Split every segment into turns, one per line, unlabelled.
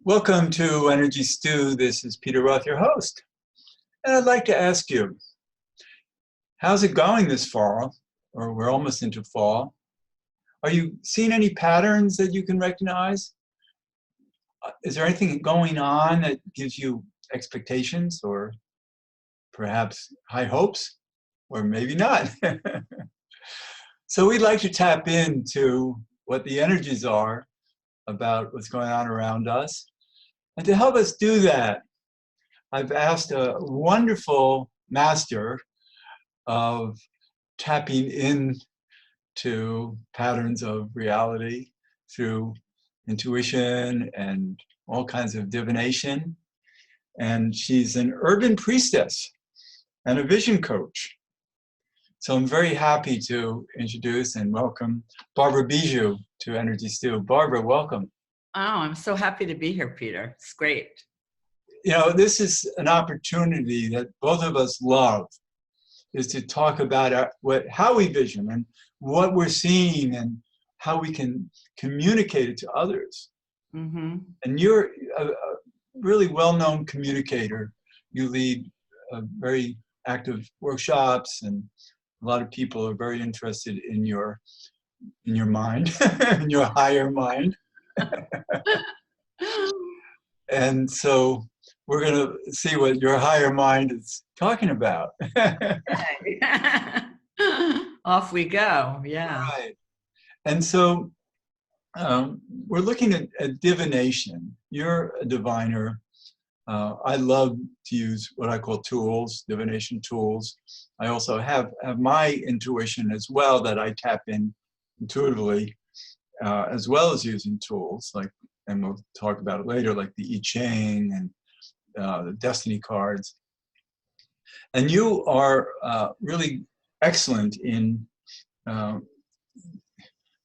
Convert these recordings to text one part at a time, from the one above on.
Welcome to Energy Stew. This is Peter Roth, your host. And I'd like to ask you, how's it going this fall? Or we're almost into fall. Are you seeing any patterns that you can recognize? Is there anything going on that gives you expectations or perhaps high hopes? Or maybe not. So we'd like to tap into what the energies are about what's going on around us. And to help us do that, I've asked a wonderful master of tapping into patterns of reality through intuition and all kinds of divination. And she's an urban priestess and a vision coach. So I'm very happy to introduce and welcome Barbara Biziou to Energy Stew. Barbara, welcome.
Oh, I'm so happy to be here, Peter. It's great.
You know, this is an opportunity that both of us love, is to talk about how we vision and what we're seeing and how we can communicate it to others.
Mm-hmm.
And you're a really well-known communicator. You lead very active workshops, and a lot of people are very interested in your mind, in your higher mind. And so we're going to see what your higher mind is talking about.
Off we go. Yeah.
Right. And so we're looking at divination. You're a diviner. I love to use what I call tools, divination tools. I also have my intuition as well that I tap in intuitively, as well as using tools like, and we'll talk about it later, like the I Ching and the destiny cards. And you are really excellent in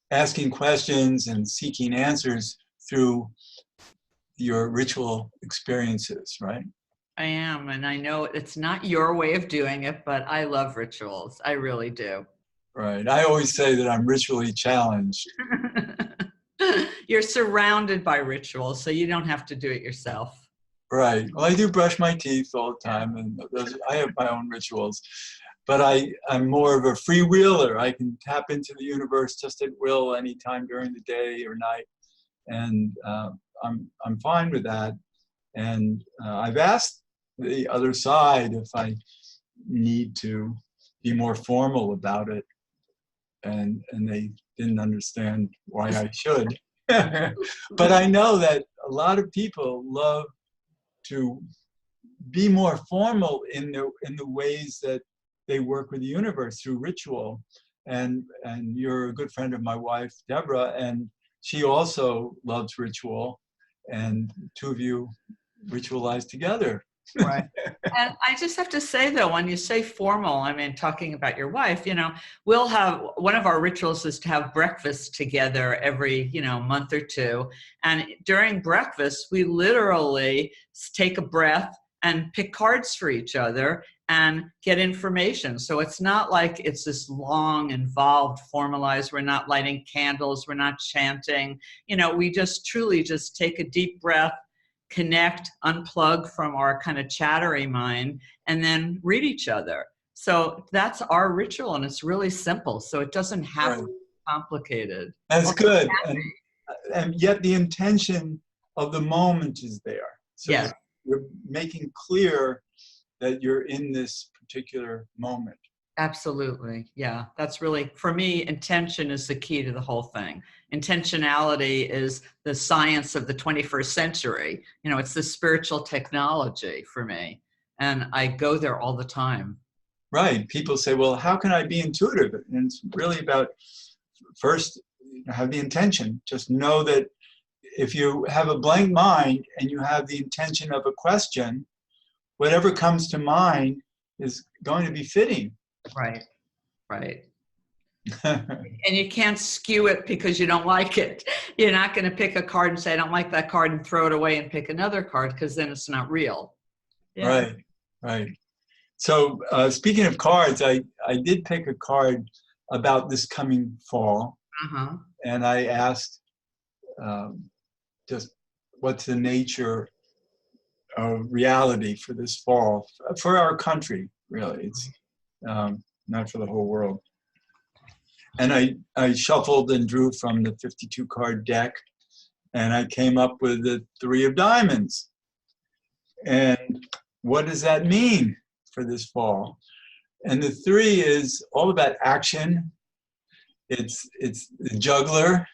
asking questions and seeking answers through your ritual experiences, right?
I am, and I know it's not your way of doing it, but I love rituals. I really do.
Right. I always say that I'm ritually challenged.
You're surrounded by rituals, so you don't have to do it yourself.
Right. Well, I do brush my teeth all the time, and I have my own rituals. But I'm more of a freewheeler. I can tap into the universe just at will anytime during the day or night, and I'm fine with that. And I've asked the other side if I need to be more formal about it, and they didn't understand why I should. But I know that a lot of people love to be more formal in the ways that they work with the universe through ritual. And you're a good friend of my wife, Deborah, and she also loves ritual, and two of you ritualize together.
Right. And I just have to say, though, when you say formal, I mean, talking about your wife, we'll have, one of our rituals is to have breakfast together every, month or two. And during breakfast, we literally take a breath and pick cards for each other and get information. So it's not like it's this long, involved, formalized, we're not lighting candles, we're not chanting. We just truly just take a deep breath, connect, unplug from our kind of chattery mind, and then read each other. So that's our ritual, and it's really simple. So it doesn't have to be complicated.
That's good. And yet the intention of the moment is there. So
yes.
You're making clear that you're in this particular moment.
Absolutely. Yeah. That's really, for me, intention is the key to the whole thing. Intentionality is the science of the 21st century. It's the spiritual technology for me. And I go there all the time.
Right. People say, well, how can I be intuitive? And it's really about, first, have the intention. Just know that if you have a blank mind and you have the intention of a question, whatever comes to mind is going to be fitting.
Right. Right. And you can't skew it because you don't like it. You're not going to pick a card and say, I don't like that card, and throw it away and pick another card, because then it's not real. Yeah.
Right. Right. So speaking of cards, I did pick a card about this coming fall.
Uh-huh.
And I asked just what's the nature of reality for this fall, for our country, really. It's not for the whole world. And I shuffled and drew from the 52 card deck, and I came up with the 3 of diamonds. And what does that mean for this fall? And the 3 is all about action. It's the juggler,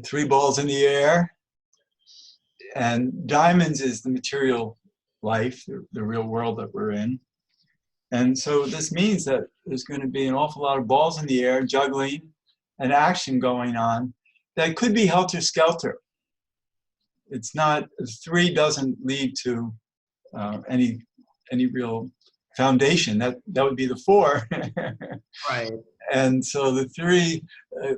3 balls in the air. And diamonds is the material life, the real world that we're in. And so this means that there's going to be an awful lot of balls in the air, juggling, and action going on that could be helter-skelter. It's not, 3 doesn't lead to any real foundation. That would be the 4.
Right.
And so the 3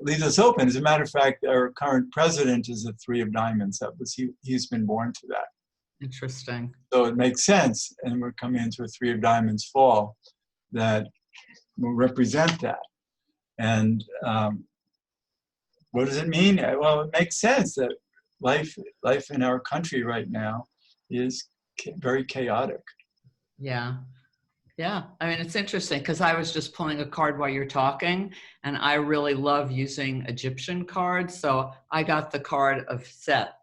leaves us open. As a matter of fact, our current president is a 3 of diamonds. He's been born to that.
Interesting.
So it makes sense, and we're coming into a 3 of diamonds fall that will represent that. And what does it mean? Well, it makes sense that life in our country right now is very chaotic.
Yeah. Yeah. I mean, it's interesting because I was just pulling a card while you're talking, and I really love using Egyptian cards. So I got the card of Set.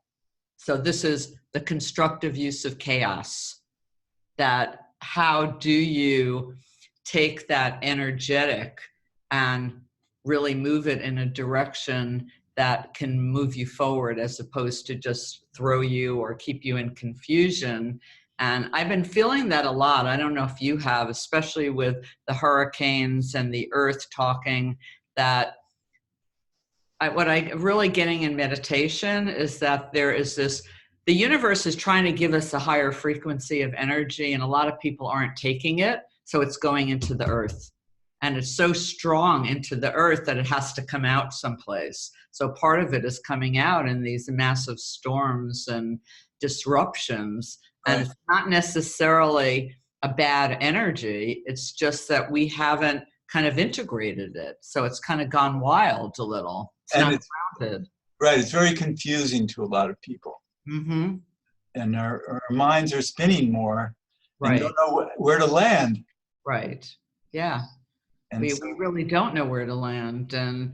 So this is the constructive use of chaos. That how do you take that energetic and really move it in a direction that can move you forward as opposed to just throw you or keep you in confusion. And I've been feeling that a lot. I don't know if you have, especially with the hurricanes and the earth talking, that what I'm really getting in meditation is that there is this, the universe is trying to give us a higher frequency of energy, and a lot of people aren't taking it. So it's going into the earth. And it's so strong into the earth that it has to come out someplace. So part of it is coming out in these massive storms and disruptions. And it's not necessarily a bad energy. It's just that we haven't kind of integrated it. So it's kind of gone wild a little. It's not grounded.
Right. It's very confusing to a lot of people.
Mm-hmm.
And our minds are spinning more.
Right.
And don't know where to land.
Right. Yeah.
And
we really don't know where to land. And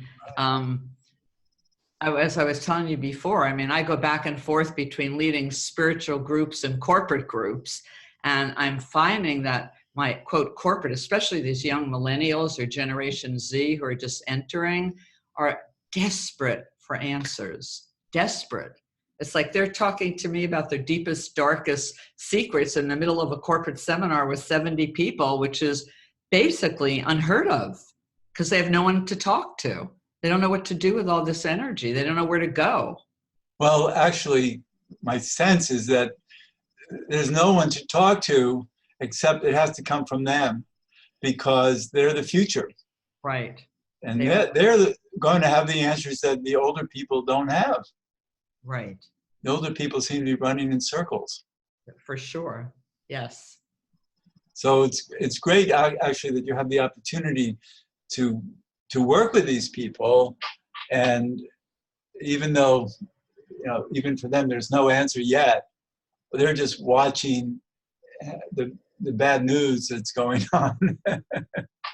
as I was telling you before, I mean, I go back and forth between leading spiritual groups and corporate groups. And I'm finding that my quote corporate, especially these young millennials or Generation Z who are just entering, are desperate for answers. Desperate. It's like they're talking to me about their deepest, darkest secrets in the middle of a corporate seminar with 70 people, which is basically unheard of because they have no one to talk to. They don't know what to do with all this energy. They don't know where to go.
Well, actually, my sense is that there's no one to talk to except it has to come from them because they're the future.
Right.
And they're going to have the answers that the older people don't have.
Right.
The older people seem to be running in circles.
For sure. Yes.
So it's great actually that you have the opportunity to work with these people, and even though even for them there's no answer yet, they're just watching the bad news that's going on.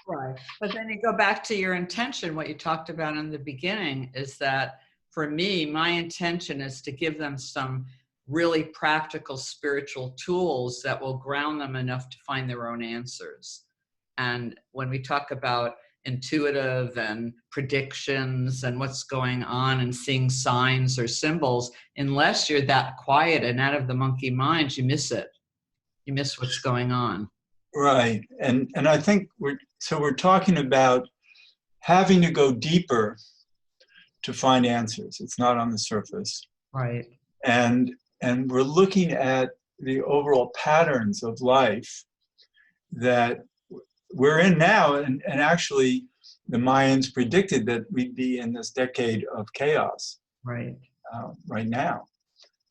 Right. But then you go back to your intention. What you talked about in the beginning is that for me, my intention is to give them some really practical spiritual tools that will ground them enough to find their own answers. And when we talk about intuitive and predictions and what's going on and seeing signs or symbols, unless you're that quiet and out of the monkey mind, you miss it. You miss what's going on.
Right. And I think we're talking about having to go deeper to find answers. It's not on the surface.
Right.
And we're looking at the overall patterns of life that we're in now. And actually, the Mayans predicted that we'd be in this decade of chaos.
Right.
Right now.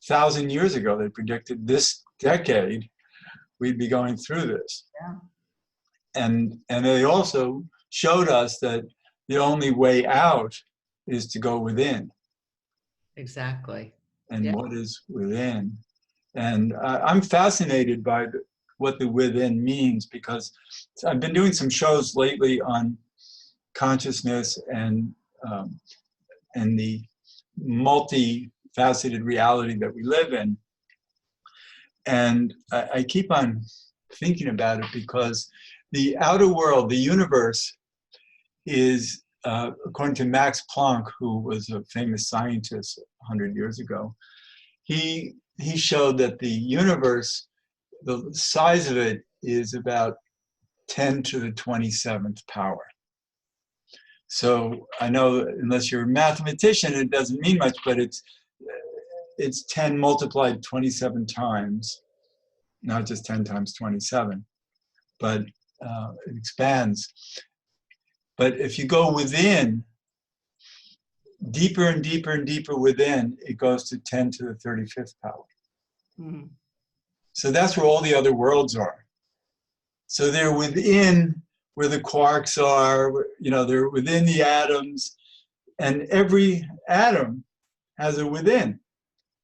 1,000 years ago, they predicted this decade we'd be going through this.
Yeah.
And they also showed us that the only way out is to go within.
Exactly.
and
Yeah.
what is within. And I'm fascinated by what the within means, because I've been doing some shows lately on consciousness and the multifaceted reality that we live in. And I keep on thinking about it, because the outer world, the universe, is, according to Max Planck, who was a famous scientist 100 years ago, he showed that the universe, the size of it is about 10 to the 27th power. So I know, unless you're a mathematician, it doesn't mean much, but it's 10 multiplied 27 times, not just 10 times 27, but it expands. But if you go within, deeper and deeper and deeper within, it goes to 10 to the 35th power.
Mm-hmm.
So that's where all the other worlds are. So they're within where the quarks are, they're within the atoms, and every atom has a within.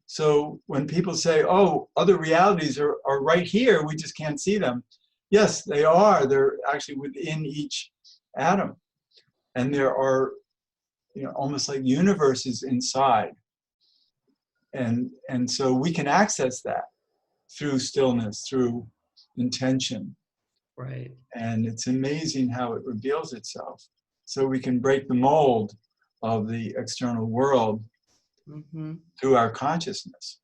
So when people say, oh, other realities are right here, we just can't see them. Yes, they are. They're actually within each atom. And there are, almost like universes inside. And so we can access that through stillness, through intention.
Right.
And it's amazing how it reveals itself. So we can break the mold of the external world
Mm-hmm.
through our consciousness.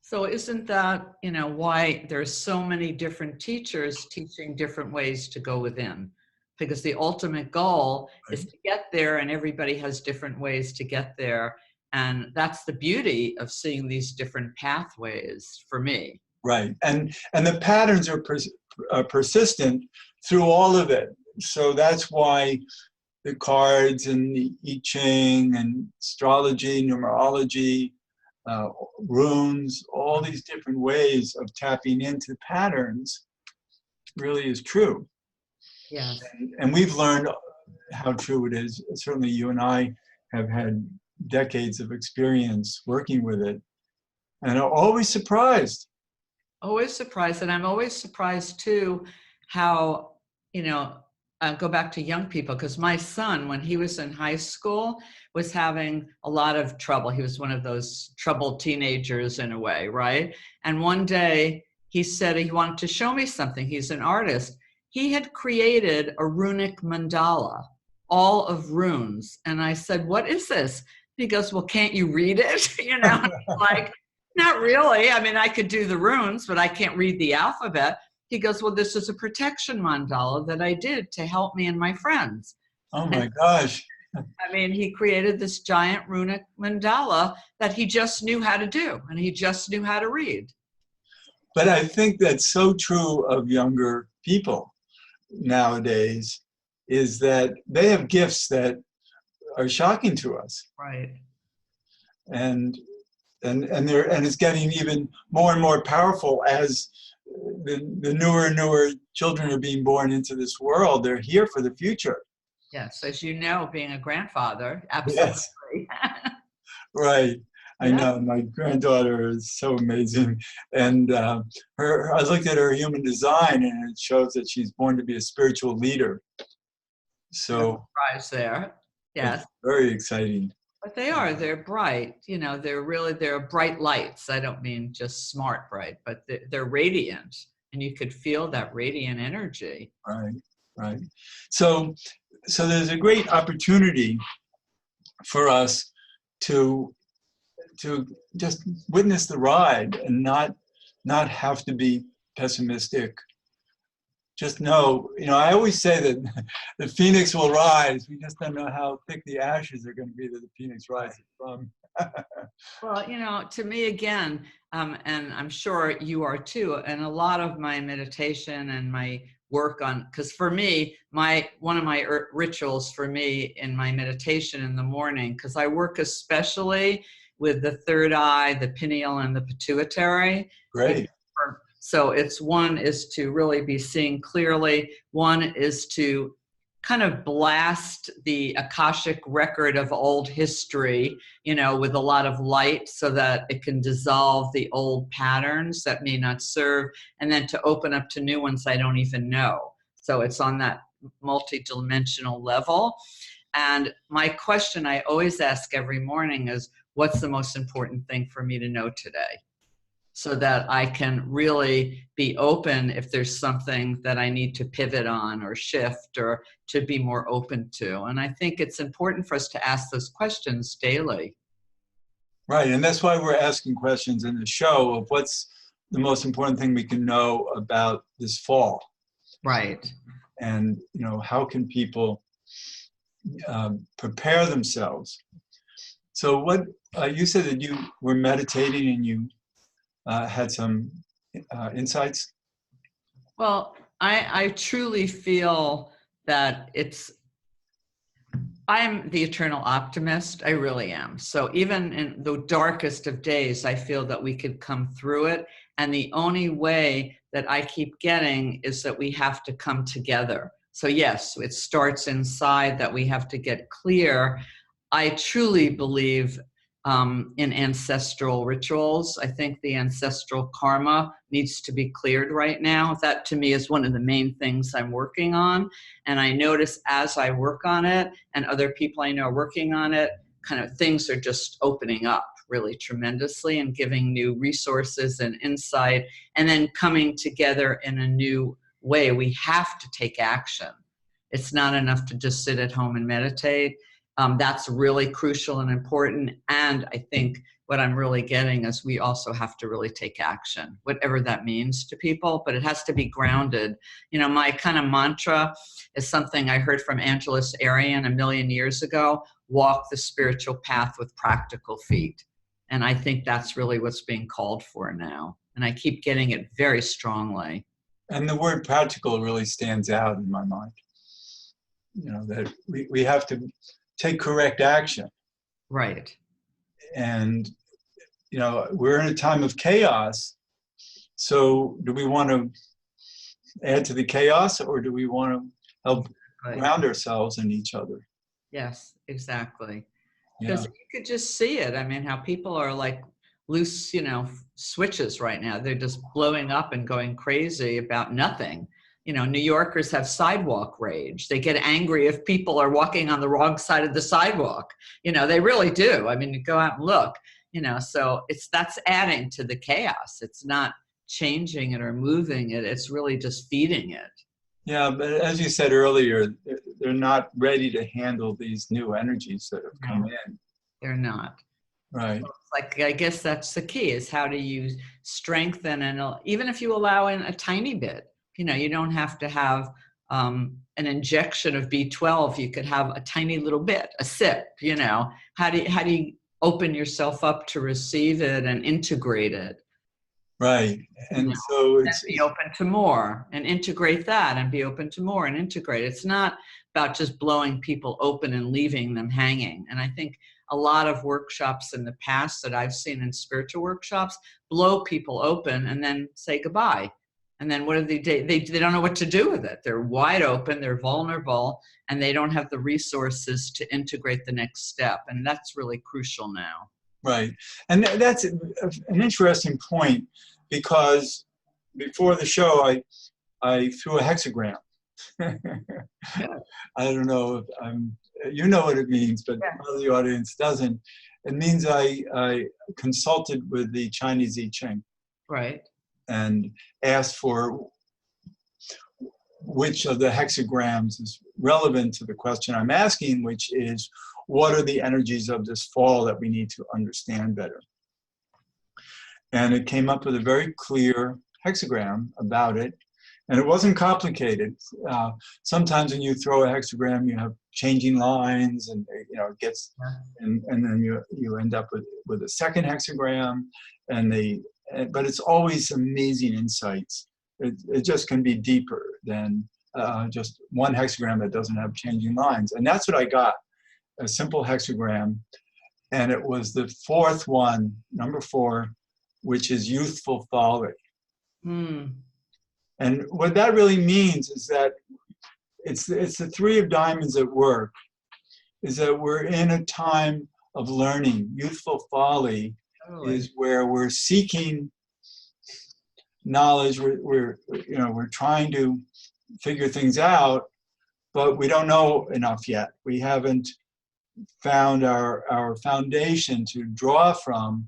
So isn't that, why there's so many different teachers teaching different ways to go within? Because the ultimate goal is to get there, and everybody has different ways to get there. And that's the beauty of seeing these different pathways for me.
Right. And the patterns are persistent through all of it. So that's why the cards and the I Ching and astrology, numerology, runes, all these different ways of tapping into patterns really is true.
Yes.
And we've learned how true it is. Certainly you and I have had decades of experience working with it, and are always surprised.
Always surprised. And I'm always surprised too how, go back to young people, because my son, when he was in high school, was having a lot of trouble. He was one of those troubled teenagers in a way, right? And one day he said he wanted to show me something. He's an artist. He had created a runic mandala, all of runes. And I said, what is this? He goes, well, can't you read it? Like, not really. I mean, I could do the runes, but I can't read the alphabet. He goes, well, this is a protection mandala that I did to help me and my friends.
Oh my gosh.
I mean, he created this giant runic mandala that he just knew how to do, and he just knew how to read.
But I think that's so true of younger people nowadays, is that they have gifts that are shocking to us.
Right.
And it's getting even more and more powerful as the newer and newer children are being born into this world. They're here for the future.
Yes, as you know, being a grandfather, absolutely.
Yes. Right. I know, my granddaughter is so amazing. And I looked at her human design, and it shows that she's born to be a spiritual leader. So
no surprise there. Yes.
Very exciting.
But they're bright, they're bright lights. I don't mean just smart bright, but they're radiant, and you could feel that radiant energy.
Right. So there's a great opportunity for us to just witness the ride and not have to be pessimistic. Just know, I always say that the phoenix will rise. We just don't know how thick the ashes are going to be that the phoenix rises from.
Well, to me again, and I'm sure you are too, and a lot of my meditation and my work on, because for me, one of my rituals for me in my meditation in the morning, because I work especially with the third eye, the pineal, and the pituitary.
Great.
So one is to really be seeing clearly. One is to kind of blast the Akashic record of old history, with a lot of light so that it can dissolve the old patterns that may not serve, and then to open up to new ones I don't even know. So it's on that multi-dimensional level. And my question I always ask every morning is, what's the most important thing for me to know today? So that I can really be open if there's something that I need to pivot on or shift or to be more open to. And I think it's important for us to ask those questions daily.
Right, and that's why we're asking questions in the show of what's the most important thing we can know about this fall.
Right.
And, how can people prepare themselves? So what, you said that you were meditating and you had some insights?
Well, I truly feel that I'm the eternal optimist. I really am. So even in the darkest of days, I feel that we could come through it. And the only way that I keep getting is that we have to come together. So yes, it starts inside, that we have to get clear. I truly believe in ancestral rituals. I think the ancestral karma needs to be cleared right now. That to me is one of the main things I'm working on. And I notice as I work on it and other people I know are working on it, kind of things are just opening up really tremendously and giving new resources and insight, and then coming together in a new way. We have to take action. It's not enough to just sit at home and meditate. That's really crucial and important. And I think what I'm really getting is we also have to really take action, whatever that means to people, but it has to be grounded. My kind of mantra is something I heard from Angelos Arian a million years ago: walk the spiritual path with practical feet. And I think that's really what's being called for now. And I keep getting it very strongly.
And the word practical really stands out in my mind. That we have to take correct action.
Right.
And, we're in a time of chaos. So do we want to add to the chaos, or do we want to help ground ourselves in each other?
Yes, exactly.
Yeah.
Because you could just see it. I mean, how people are like loose, switches right now. They're just blowing up and going crazy about nothing. New Yorkers have sidewalk rage. They get angry if people are walking on the wrong side of the sidewalk. They really do. I mean, you go out and look, so that's adding to the chaos. It's not changing it or moving it. It's really just feeding it.
Yeah, but as you said earlier, they're not ready to handle these new energies that have come in.
They're not.
Right.
So it's I guess that's the key, is how do you strengthen, and even if you allow in a tiny bit, you don't have to have an injection of B12. You could have a tiny little bit, a sip, how do you open yourself up to receive it and integrate it?
Right. And so it's
be open to more and integrate that, and be open to more and integrate. It's not about just blowing people open and leaving them hanging. And I think a lot of workshops in the past that I've seen in spiritual workshops blow people open and then say goodbye. And then what do they do? They don't know what to do with it. They're wide open, they're vulnerable, and they don't have the resources to integrate the next step. And that's really crucial now.
Right. And that's an interesting point, because before the show, I threw a hexagram. I don't know if you know what it means, but the audience doesn't. It means I consulted with the Chinese I Ching.
Right.
And asked for which of the hexagrams is relevant to the question I'm asking, which is, what are the energies of this fall that we need to understand better? And it came up with a very clear hexagram about it. And it wasn't complicated. Sometimes when you throw a hexagram, you have changing lines, and it gets, and then you end up with a second hexagram, but it's always amazing insights. It just can be deeper than just one hexagram that doesn't have changing lines. And that's what I got, a simple hexagram. And it was the fourth one, number 4, which is youthful folly. And what that really means is that it's the three of diamonds at work, is that we're in a time of learning. Youthful folly is where we're seeking knowledge. We're trying to figure things out, but we don't know enough yet. We haven't found our foundation to draw from.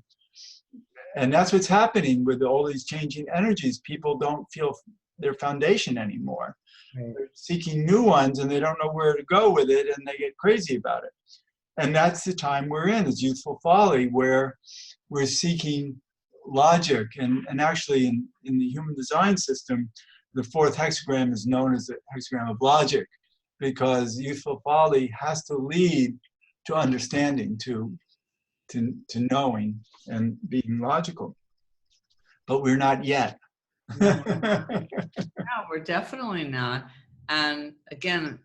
And that's what's happening with all these changing energies. People don't feel their foundation anymore. Right. They're seeking new ones and they don't know where to go with it, and they get crazy about it. And that's the time we're in, is youthful folly, where we're seeking logic. And actually in the human design system, the fourth hexagram is known as the hexagram of logic, because youthful folly has to lead to understanding, to knowing and being logical. But we're not yet.
No, we're definitely not. And again,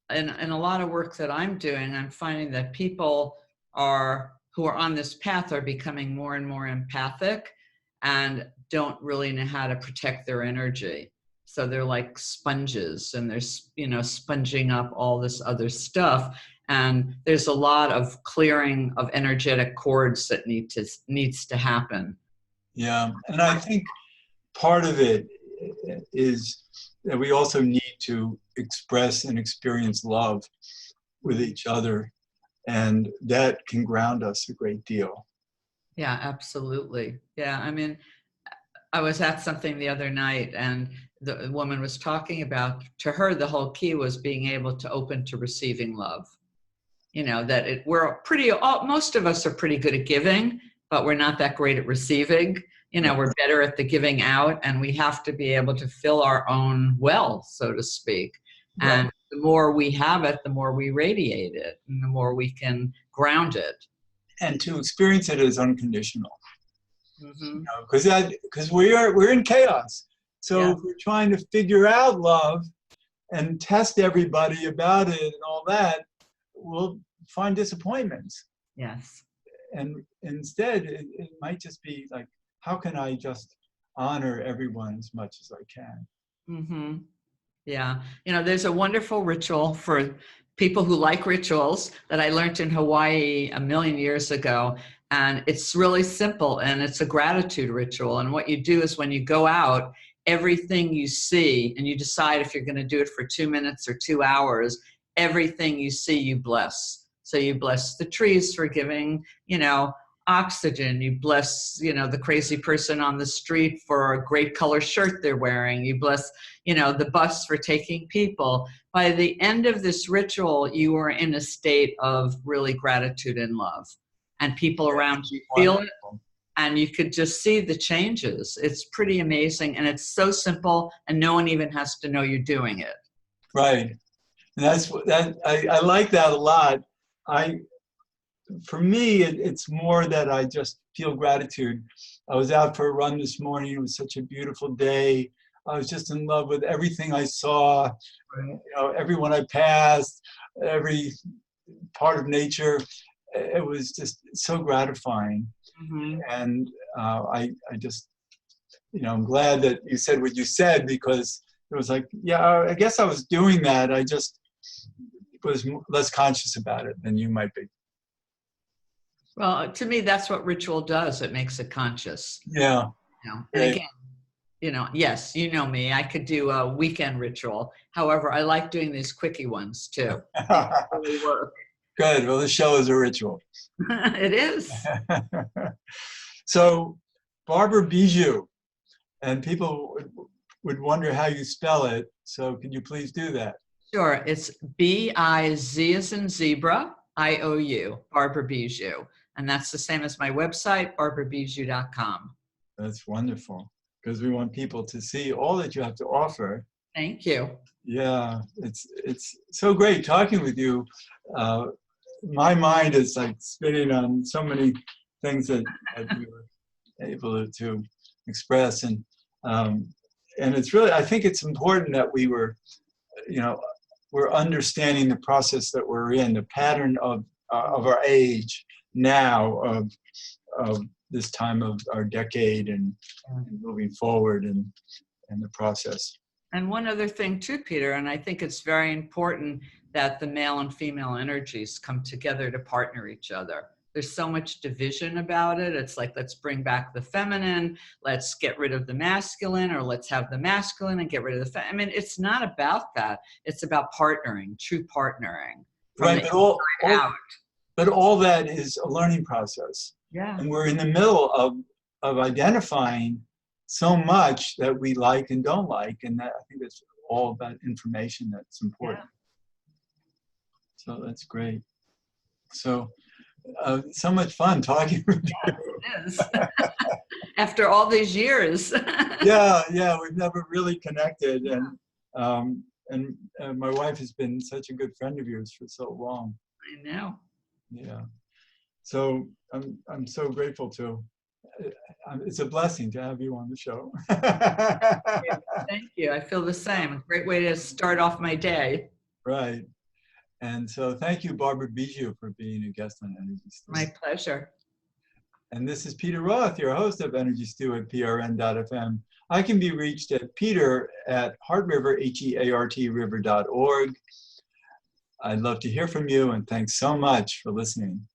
in a lot of work that I'm doing, I'm finding that people who are on this path are becoming more and more empathic and don't really know how to protect their energy. So they're like sponges, and they're, sponging up all this other stuff. And there's a lot of clearing of energetic cords that needs to happen.
Yeah, and I think part of it is that we also need to express and experience love with each other, and that can ground us a great deal.
Yeah, absolutely. Yeah, I mean, I was at something the other night, and the woman was talking about, to her, the whole key was being able to open to receiving love. That most of us are pretty good at giving, but we're not that great at receiving. We're better at the giving out, and we have to be able to fill our own well, so to speak. Right. And the more we have it, the more we radiate it, and the more we can ground it.
And to experience it as unconditional. Because we're in chaos. So if we're trying to figure out love and test everybody about it and all that, we'll find disappointments.
Yes.
And instead, it might just be like, how can I just honor everyone as much as I can?
Mm-hmm. Yeah. There's a wonderful ritual for people who like rituals that I learned in Hawaii a million years ago. And it's really simple, and it's a gratitude ritual. And what you do is, when you go out, everything you see, and you decide if you're going to do it for 2 minutes or 2 hours, everything you see, you bless. So you bless the trees for giving, oxygen. You bless, the crazy person on the street for a great color shirt they're wearing. You bless, the bus for taking people. By the end of this ritual, you are in a state of really gratitude and love. And people around you feel it, and you could just see the changes. It's pretty amazing, and it's so simple, and no one even has to know you're doing it.
Right. And I like that a lot. For me, it's more that I just feel gratitude. I was out for a run this morning. It was such a beautiful day. I was just in love with everything I saw, everyone I passed, every part of nature. It was just so gratifying. Mm-hmm. And I just, I'm glad that you said what you said, because it was like, I guess I was doing that. I just was less conscious about it than you might be.
Well, to me, that's what ritual does. It makes it conscious.
Yeah.
And again, yes, you know me. I could do a weekend ritual. However, I like doing these quickie ones too. They really work.
Good. Well, the show is a ritual.
It is.
So, Barbara Biziou, and people would wonder how you spell it. So, could you please do that?
Sure. It's B-I-Z as in zebra, I-O-U, Barbara Biziou. And that's the same as my website, barbarabiziou.com.
That's wonderful, because we want people to see all that you have to offer.
Thank you.
Yeah, it's so great talking with you. My mind is like spinning on so many things that you were able to express, and it's really, I think it's important that we're understanding the process that we're in, the pattern of our age now, of this time of our decade, and moving forward, and the process.
And one other thing too, Peter, and I think it's very important that the male and female energies come together to partner each other. There's so much division about it. It's like, let's bring back the feminine, let's get rid of the masculine, or let's have the masculine and get rid of the feminine. I mean, it's not about that. It's about partnering, true partnering from
Right,
the inside out.
but all that is a learning process.
Yeah.
And we're in the middle of identifying so much that we like and don't like. And that, I think that's all that information that's important. Yeah. So that's great. So, so much fun talking with you.
It is. After all these years.
Yeah, we've never really connected. And my wife has been such a good friend of yours for so long.
I know.
Yeah. So I'm so grateful to. It's a blessing to have you on the show.
Thank you. I feel the same. A great way to start off my day.
Right. And so thank you, Barbara Biziou, for being a guest on Energy Stew.
My pleasure.
And this is Peter Roth, your host of Energy Stew at prn.fm. I can be reached at peter@heartriver, HEART river.org. I'd love to hear from you, and thanks so much for listening.